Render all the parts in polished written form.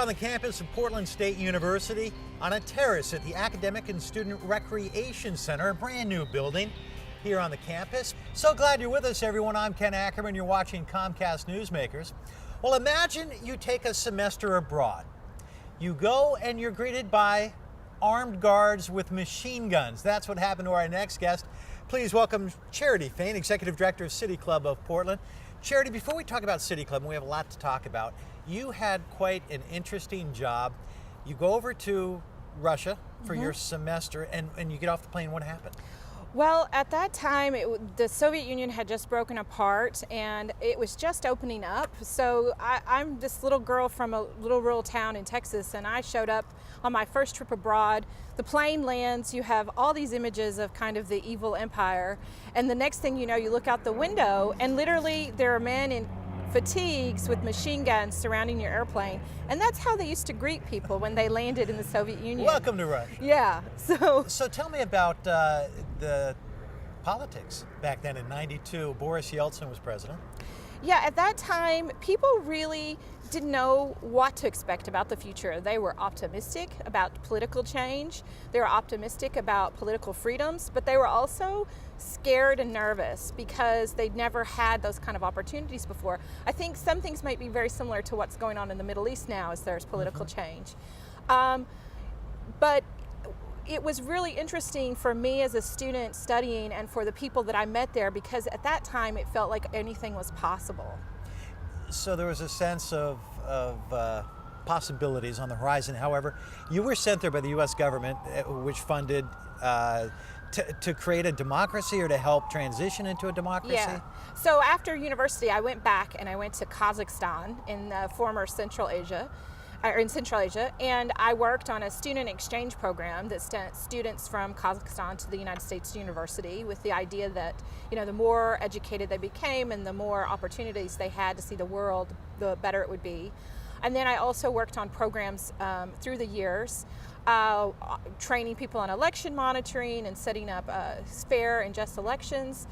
on the campus of Portland State University on a terrace at the Academic and Student Recreation Center, a brand new building here on the campus. So glad you're with us, everyone. I'm Ken Ackerman. You're watching Comcast Newsmakers. Well, imagine you take a semester abroad. You go and you're greeted by armed guards with machine guns. That's what happened to our next guest. Please welcome Charity Fain, Executive Director of City Club of Portland. Charity, before we talk about City Club, and we have a lot to talk about, you had quite an interesting job. You go over to Russia for your semester and you get off the plane. What happened? Well, at that time, the Soviet Union had just broken apart and it was just opening up. So I'm this little girl from a little rural town in Texas, and I showed up on my first trip abroad. The plane lands, you have all these images of kind of the evil empire, and the next thing you know, you look out the window and literally there are men in fatigues with machine guns surrounding your airplane. And that's how they used to greet people when they landed in the Soviet Union. Welcome to Russia. Yeah. So tell me about the politics back then in '92. Boris Yeltsin was president. Yeah, at that time, people really didn't know what to expect about the future. They were optimistic about political change. They were optimistic about political freedoms, but they were also scared and nervous because they'd never had those kind of opportunities before. I think some things might be very similar to what's going on in the Middle East now as there's political change. But it was really interesting for me as a student studying and for the people that I met there, because at that time it felt like anything was possible. So there was a sense of possibilities on the horizon. However, you were sent there by the U.S. government, which funded to create a democracy or to help transition into a democracy? Yeah. So after university, I went back and I went to Kazakhstan in former Central Asia, and I worked on a student exchange program that sent students from Kazakhstan to the United States University, with the idea that, you know, the more educated they became and the more opportunities they had to see the world, the better it would be. And then I also worked on programs through the years, training people on election monitoring and setting up fair and just elections,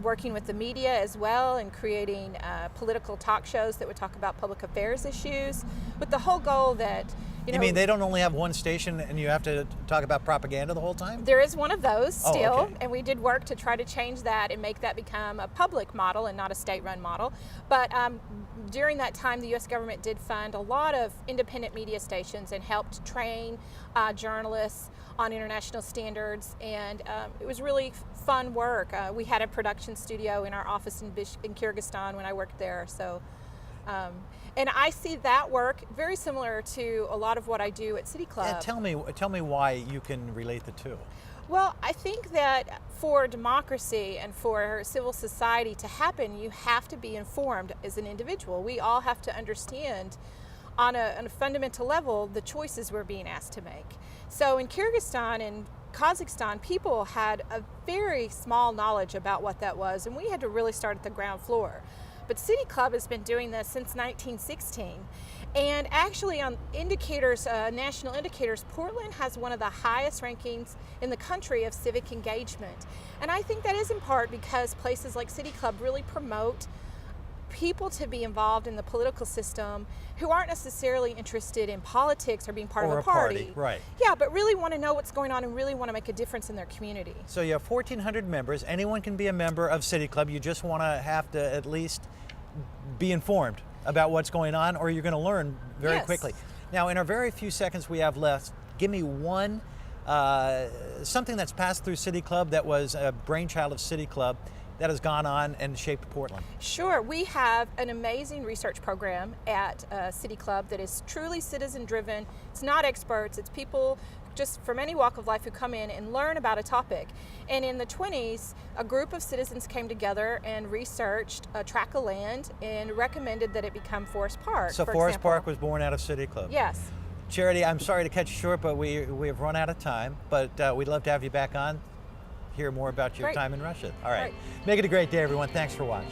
working with the media as well and creating political talk shows that would talk about public affairs issues, with the whole goal that, you mean they don't only have one station and you have to talk about propaganda the whole time? There is one of those still, okay. And we did work to try to change that and make that become a public model and not a state-run model. But during that time, the U.S. government did fund a lot of independent media stations and helped train journalists on international standards, and it was really fun work. We had a production studio in our office in Kyrgyzstan when I worked there. So. And I see that work very similar to a lot of what I do at City Club. Yeah, tell me why you can relate the two. Well, I think that for democracy and for civil society to happen, you have to be informed as an individual. We all have to understand on a fundamental level the choices we're being asked to make. So in Kyrgyzstan and Kazakhstan, people had a very small knowledge about what that was, and we had to really start at the ground floor. But City Club has been doing this since 1916. And actually on indicators, national indicators, Portland has one of the highest rankings in the country of civic engagement. And I think that is in part because places like City Club really promote people to be involved in the political system who aren't necessarily interested in politics or being part of a party. Right. Yeah, but really want to know what's going on and really want to make a difference in their community. So you have 1,400 members. Anyone can be a member of City Club. You just want to have to at least be informed about what's going on, or you're going to learn very quickly. Now, in our very few seconds we have left, give me one, something that's passed through City Club that was a brainchild of City Club that has gone on and shaped Portland. Sure. We have an amazing research program at City Club that is truly citizen-driven. It's not experts, it's people just from any walk of life who come in and learn about a topic. And in the 20s, a group of citizens came together and researched a tract of land and recommended that it become Forest Park. So Forest Park was born out of City Club? Yes. Charity, I'm sorry to cut you short, but we have run out of time, but we'd love to have you back on, hear more about your time in Russia. All right. Make it a great day, everyone. Thanks for watching.